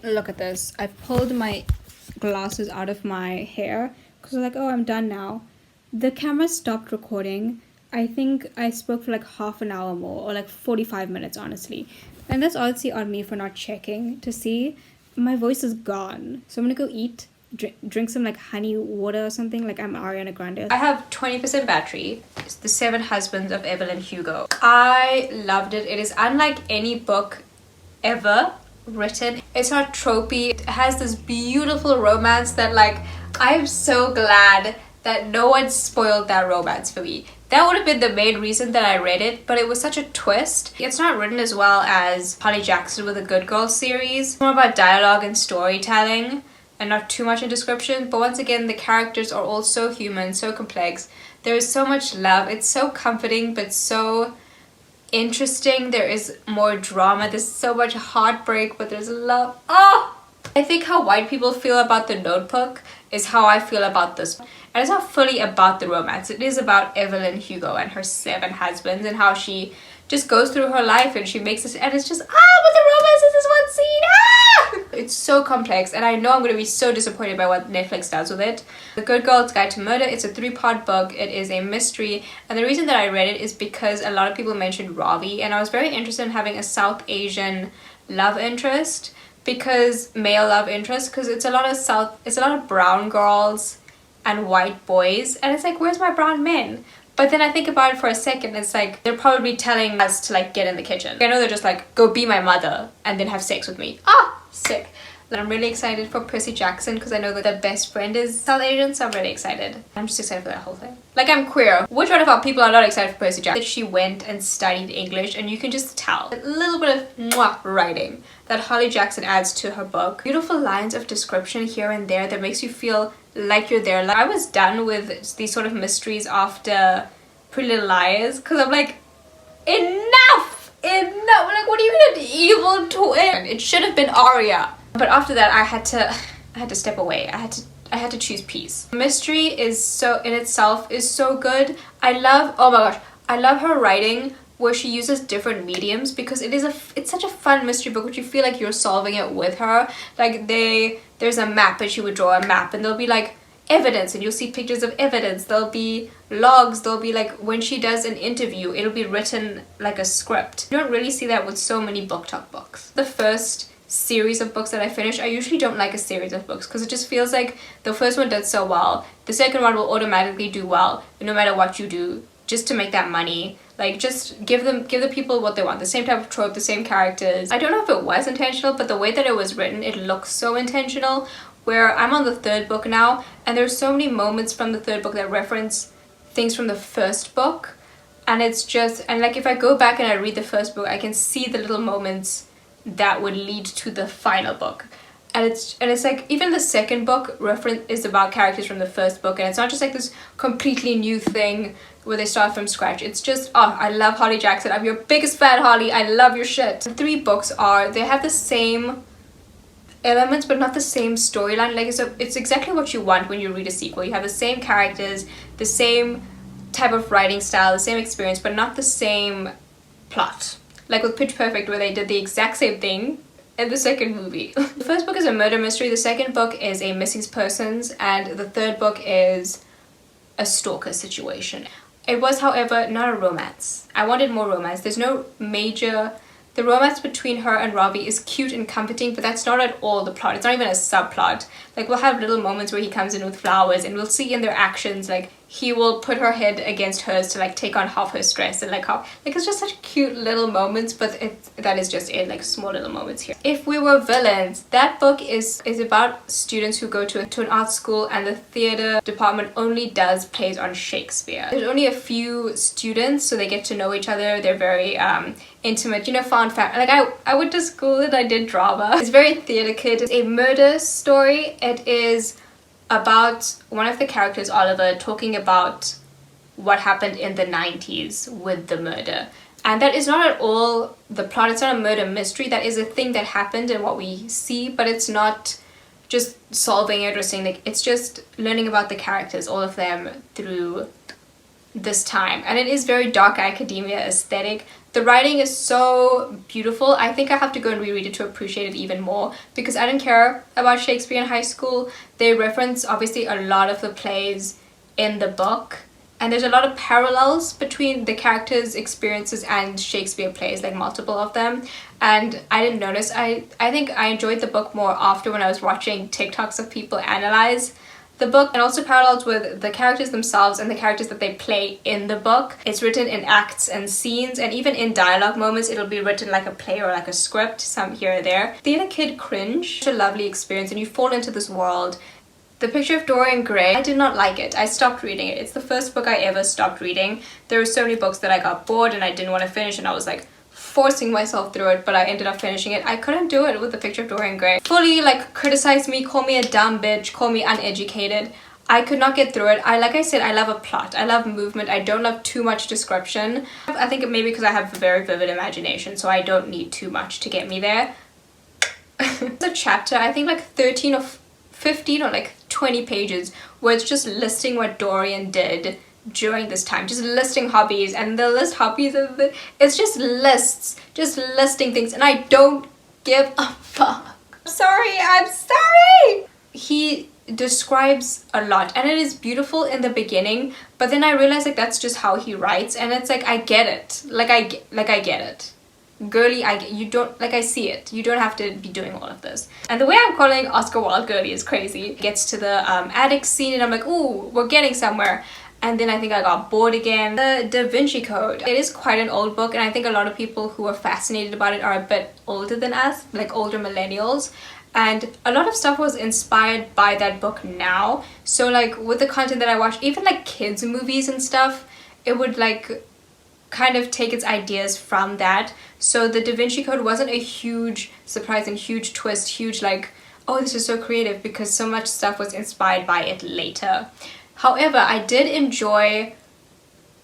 Look at this. I pulled my glasses out of my hair because I was like, oh, I'm done now. The camera stopped recording. I think I spoke for like half an hour more, or like 45 minutes, honestly. And that's honestly on me for not checking to see. My voice is gone. So I'm gonna go eat, drink some like honey water or something, like I'm Ariana Grande. I have 20% battery. It's The Seven Husbands of Evelyn Hugo. I loved it. It is unlike any book ever written. It's not tropey. It has this beautiful romance that, like, I'm so glad that no one spoiled that romance for me. That would have been the main reason that I read it, but it was such a twist. It's not written as well as Holly Jackson with the Good Girl series. It's more about dialogue and storytelling and not too much in description, but once again the characters are all so human, so complex. There is so much love. It's so comforting but so interesting. There is more drama. There's so much heartbreak, but there's love. Oh! I think how white people feel about The Notebook is how I feel about this. And it's not fully about the romance. It is about Evelyn Hugo and her 7 husbands and how she just goes through her life and she makes this, and it's just, but the romance is this one scene. It's so complex, and I know I'm going to be so disappointed by what Netflix does with it. The Good Girl's Guide to Murder, it's a 3-part book. It is a mystery, and the reason that I read it is because a lot of people mentioned Ravi, and I was very interested in having a South Asian love interest, because it's a lot of brown girls and white boys, and it's like, where's my brown men? But then I think about it for a second, it's like they're probably telling us to like get in the kitchen. I know they're just like, go be my mother and then have sex with me. Sick. I'm really excited for Percy Jackson because I know that their best friend is South Asian, so I'm really excited. I'm just excited for that whole thing. Like, I'm queer. Which one of our people are not excited for Percy Jackson? She went and studied English, and you can just tell. A little bit of writing that Holly Jackson adds to her book. Beautiful lines of description here and there that makes you feel like you're there. Like, I was done with these sort of mysteries after Pretty Little Liars because I'm like, enough! Like, what are you gonna do? Evil twin? It should have been Arya. But after that, I had to step away. I had to choose peace. Mystery is so, in itself, is so good. I love, oh my gosh, I love her writing where she uses different mediums, because it's such a fun mystery book, which you feel like you're solving it with her. Like, there's a map and she would draw a map, and there'll be like evidence and you'll see pictures of evidence. There'll be logs. There'll be like, when she does an interview, it'll be written like a script. You don't really see that with so many book talk books. The first series of books that I finish, I usually don't like a series of books because it just feels like the first one did so well, the second one will automatically do well no matter what you do, just to make that money. Like, just give the people what they want, the same type of trope, the same characters. I don't know if it was intentional, but the way that it was written, it looks so intentional. Where I'm on the 3rd book now, and there's so many moments from the 3rd book that reference things from the 1st book, and it's just, and like, if I go back and I read the 1st book, I can see the little moments that would lead to the final book. And it's like, even the 2nd book reference is about characters from the 1st book, and it's not just like this completely new thing where they start from scratch. It's just, I love Holly Jackson. I'm your biggest fan, Holly. I love your shit. The 3 books they have the same elements but not the same storyline. Like, it's exactly what you want when you read a sequel. You have the same characters, the same type of writing style, the same experience, but not the same plot. Like with Pitch Perfect, where they did the exact same thing in the 2nd movie. The 1st book is a murder mystery, the 2nd book is a missing persons, and the 3rd book is a stalker situation. It was, however, not a romance. I wanted more romance. There's no major... The romance between her and Robbie is cute and comforting, but that's not at all the plot. It's not even a subplot. Like, we'll have little moments where he comes in with flowers, and we'll see in their actions, like, he will put her head against hers to like take on half her stress, and like it's just such cute little moments, but that is just it, like small little moments here. If We Were Villains, that book is about students who go to an art school, and the theater department only does plays on Shakespeare. There's only a few students, so they get to know each other. They're very intimate, you know, fun fact. Like, I went to school and I did drama. It's very theater kid. It's a murder story. It is about one of the characters, Oliver, talking about what happened in the 90s with the murder. And that is not at all the plot. It's not a murder mystery. That is a thing that happened and what we see, but it's not just solving it or saying, like, it's just learning about the characters, all of them, through this time. And it is very dark academia aesthetic. The writing is so beautiful. I think I have to go and reread it to appreciate it even more, because I didn't care about Shakespeare in high school. They reference obviously a lot of the plays in the book, and there's a lot of parallels between the characters' experiences and Shakespeare plays, like multiple of them. And I didn't notice. I think I enjoyed the book more after, when I was watching TikToks of people analyze the book, and also parallels with the characters themselves and the characters that they play in the book. It's written in acts and scenes, and even in dialogue moments it'll be written like a play or like a script, some here or there. Being a kid cringe, such a lovely experience, and you fall into this world. The Picture of Dorian Gray, I did not like it. I stopped reading it. It's the first book I ever stopped reading. There were so many books that I got bored and I didn't want to finish, and I was like forcing myself through it, but I ended up finishing it. I couldn't do it with The Picture of Dorian Gray. Fully like criticize me, call me a dumb bitch, call me uneducated. I could not get through it. Like I said, I love a plot. I love movement. I don't love too much description. I think maybe because I have a very vivid imagination, so I don't need too much to get me there. It's a chapter, I think like 13 or 15 or like 20 pages, where it's just listing what Dorian did during this time, just listing hobbies, and the list hobbies of it's just lists, just listing things, and I don't give a fuck. I'm sorry. He describes a lot, and it is beautiful in the beginning, but then I realized like that's just how he writes, and it's like I get it, I get it. Girly, you don't, like I see it. You don't have to be doing all of this. And the way I'm calling Oscar Wilde girly is crazy. It gets to the attic scene and I'm like, ooh, we're getting somewhere. And then I think I got bored again. The Da Vinci Code. It is quite an old book, and I think a lot of people who are fascinated about it are a bit older than us, like older millennials. And a lot of stuff was inspired by that book now. So like with the content that I watched, even like kids movies and stuff, it would like kind of take its ideas from that. So the Da Vinci Code wasn't a huge surprise and huge twist, huge like, oh, this is so creative, because so much stuff was inspired by it later. However, I did enjoy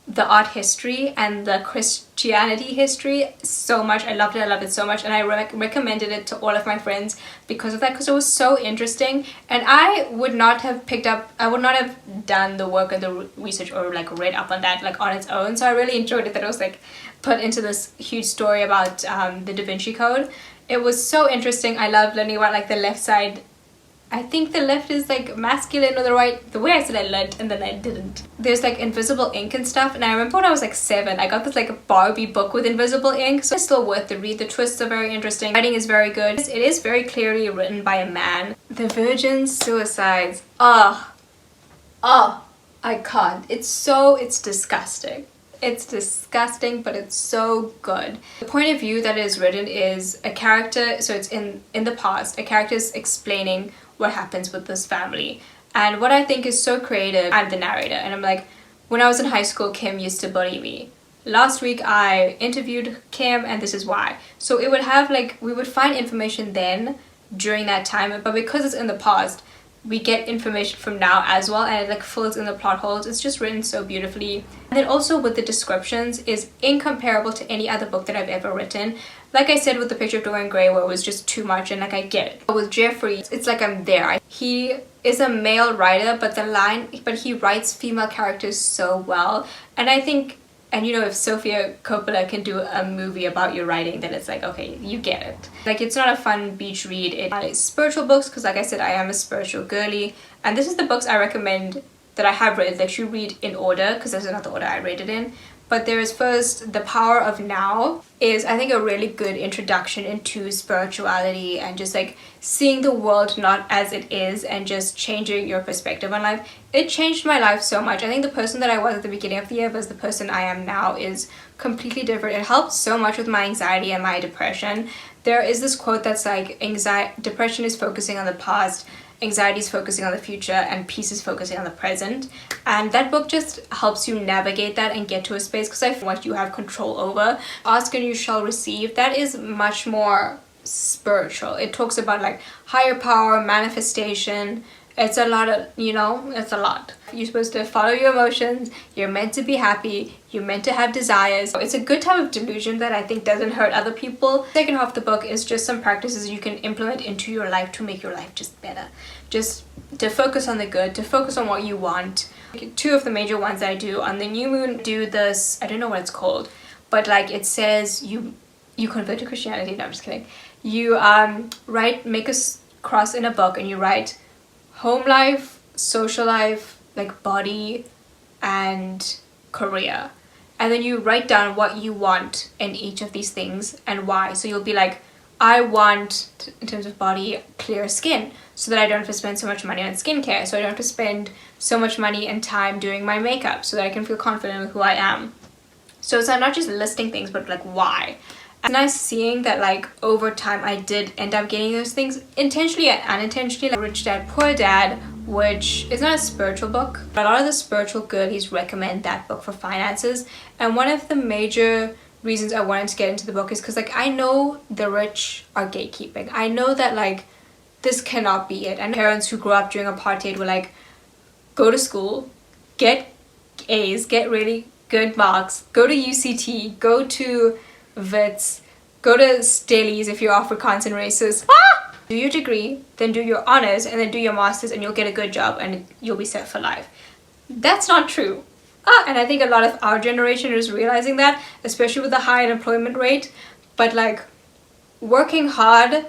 the art history and the Christianity history so much. I loved it so much, and I recommended it to all of my friends because of that, because it was so interesting. And I would not have done the work and the research or like read up on that like on its own. So I really enjoyed it that it was like put into this huge story about the Da Vinci Code. It was so interesting. I loved learning about like the left side. I think the left is like masculine, or the right, the way I said I learned and then I didn't. There's like invisible ink and stuff, and I remember when I was like 7, I got this like Barbie book with invisible ink, so it's still worth the read. The twists are very interesting. Writing is very good. It is very clearly written by a man. The virgin's suicides. I can't. It's disgusting. It's disgusting, but it's so good. The point of view that it is written is a character, so it's in the past, a character is explaining what happens with this family. And what I think is so creative, I'm the narrator, and I'm like, when I was in high school, Kim used to bully me. Last week I interviewed Kim, and this is why. So it would have like, we would find information then during that time, but because it's in the past, we get information from now as well, and it like fills in the plot holes. It's just written so beautifully. And then also with the descriptions is incomparable to any other book that I've ever written. Like I said with The Picture of Dorian Gray, where it was just too much, and like I get it. But with Jeffrey, it's like I'm there. He is a male writer, but he writes female characters so well. And I think, and you know, if Sofia Coppola can do a movie about your writing, then it's like, okay, you get it. Like, it's not a fun beach read. It's spiritual books, because like I said, I am a spiritual girly. And this is the books I recommend that I have read that you read in order, because there's another order I read it in. But there is first The Power of Now is, I think, a really good introduction into spirituality and just like seeing the world not as it is and just changing your perspective on life. It changed my life so much. I think the person that I was at the beginning of the year versus the person I am now is completely different. It helped so much with my anxiety and my depression. There is this quote that's like, depression is focusing on the past, anxiety is focusing on the future, and peace is focusing on the present. And that book just helps you navigate that and get to a space, because I feel what you have control over. Ask and you shall receive. That is much more spiritual. It talks about like higher power, manifestation. It's a lot of, you know, it's a lot. You're supposed to follow your emotions. You're meant to be happy. You're meant to have desires. It's a good type of delusion that I think doesn't hurt other people. The second half of the book is just some practices you can implement into your life to make your life just better. Just to focus on the good, to focus on what you want. Two of the major ones I do on the new moon, do this, I don't know what it's called, but like it says you convert to Christianity. No, I'm just kidding. You make a cross in a book and you write home life, social life, like body, and career. And then you write down what you want in each of these things and why. So you'll be like, I want, in terms of body, clear skin so that I don't have to spend so much money on skincare, so I don't have to spend so much money and time doing my makeup, so that I can feel confident with who I am. So it's not just listing things, but like why. It's nice seeing that like over time I did end up getting those things intentionally and unintentionally. Like Rich Dad Poor Dad, which is not a spiritual book, but a lot of the spiritual girlies recommend that book for finances. And one of the major reasons I wanted to get into the book is because like I know the rich are gatekeeping. I know that like this cannot be it. And parents who grew up during apartheid were like, go to school, get A's, get really good marks, go to UCT, go to Wits, go to Staley's if you're Afrikaans and racist. Do your degree, then do your honors, and then do your masters, and you'll get a good job and you'll be set for life. That's not true. And I think a lot of our generation is realizing that, especially with the high unemployment rate. But like working hard,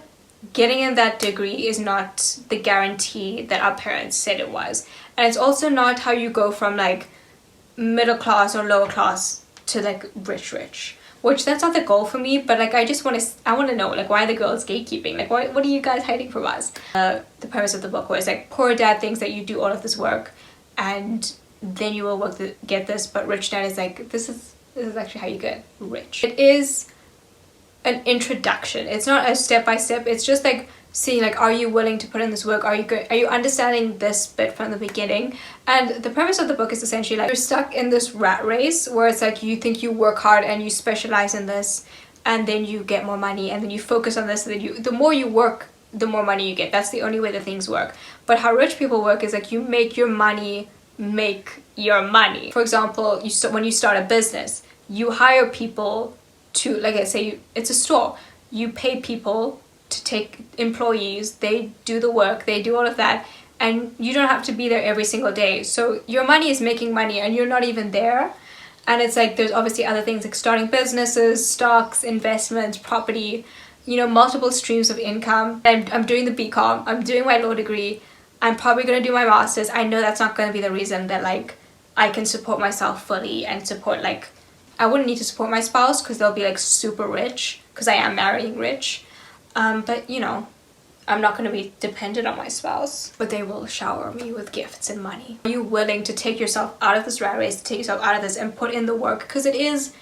getting in that degree is not the guarantee that our parents said it was. And it's also not how you go from like middle class or lower class to like rich. Which that's not the goal for me, but like I want to know like why the girls gatekeeping, like what are you guys hiding from us? The premise of the book was like poor dad thinks that you do all of this work and then you will get this, but rich dad is like this is actually how you get rich. It is an introduction. It's not a step by step. It's just like seeing like, are you willing to put in this work? Are you understanding this bit from the beginning? And the premise of the book is essentially like you're stuck in this rat race where it's like you think you work hard and you specialize in this and then you get more money and then you focus on this and then the more you work, the more money you get. That's the only way that things work. But how rich people work is like you make your money make your money. For example, when you start a business, you hire people to, like I say, it's a store. You pay people to take employees, they do the work, they do all of that, and you don't have to be there every single day. So your money is making money and you're not even there. And it's like there's obviously other things like starting businesses, stocks, investments, property, you know, multiple streams of income. I'm doing the BCom, I'm doing my law degree, I'm probably going to do my master's. I know that's not going to be the reason that like I can support myself fully and support like, I wouldn't need to support my spouse because they'll be like super rich because I am marrying rich. But you know, I'm not going to be dependent on my spouse, but they will shower me with gifts and money. Are you willing to take yourself out of this rat race, to take yourself out of this and put in the work? Because it is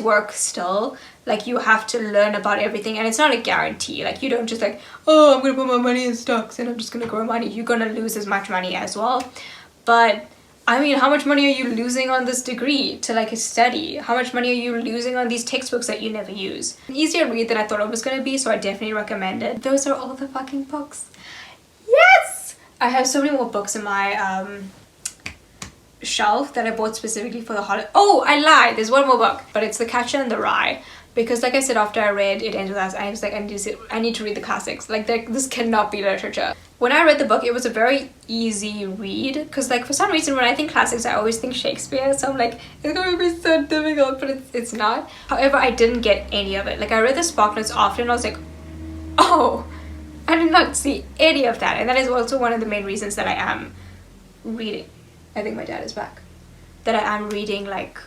work still. Like you have to learn about everything and it's not a guarantee. Like you don't just like, oh, I'm going to put my money in stocks and I'm just going to grow money. You're going to lose as much money as well. But I mean, how much money are you losing on this degree to like study? How much money are you losing on these textbooks that you never use? An easier read than I thought it was going to be, so I definitely recommend it. Those are all the fucking books. Yes! I have so many more books in my shelf that I bought specifically for the holiday. Oh, I lied! There's one more book, but it's The Catcher in the Rye. Because like I said, after I read It Ends With Us, I was like, I need to read the classics. Like this cannot be literature. When I read the book, it was a very easy read. Because like for some reason, when I think classics, I always think Shakespeare. So I'm like, it's going to be so difficult, but it's not. However, I didn't get any of it. Like I read the SparkNotes after and I was like, oh, I did not see any of that. And that is also one of the main reasons that I am reading. I think my dad is back. That I am reading like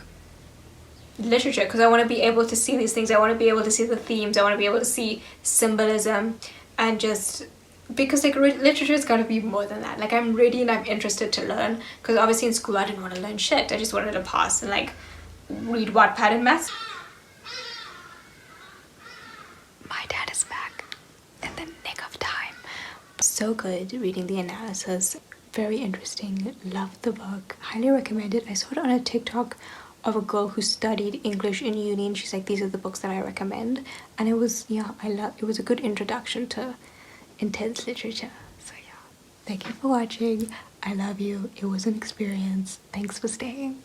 literature because I want to be able to see these things. I want to be able to see the themes. I want to be able to see symbolism and just because like literature has got to be more than that. Like I'm ready and I'm interested to learn because obviously in school I didn't want to learn shit. I just wanted to pass and like read Wattpad and maths. My dad is back in the nick of time. So good reading the analysis. Very interesting. Loved the book. Highly recommend it. I saw it on a TikTok of a girl who studied English in uni and she's like, these are the books that I recommend. And it was, yeah, it was a good introduction to intense literature. So yeah, thank you for watching. I love you. It was an experience. Thanks for staying.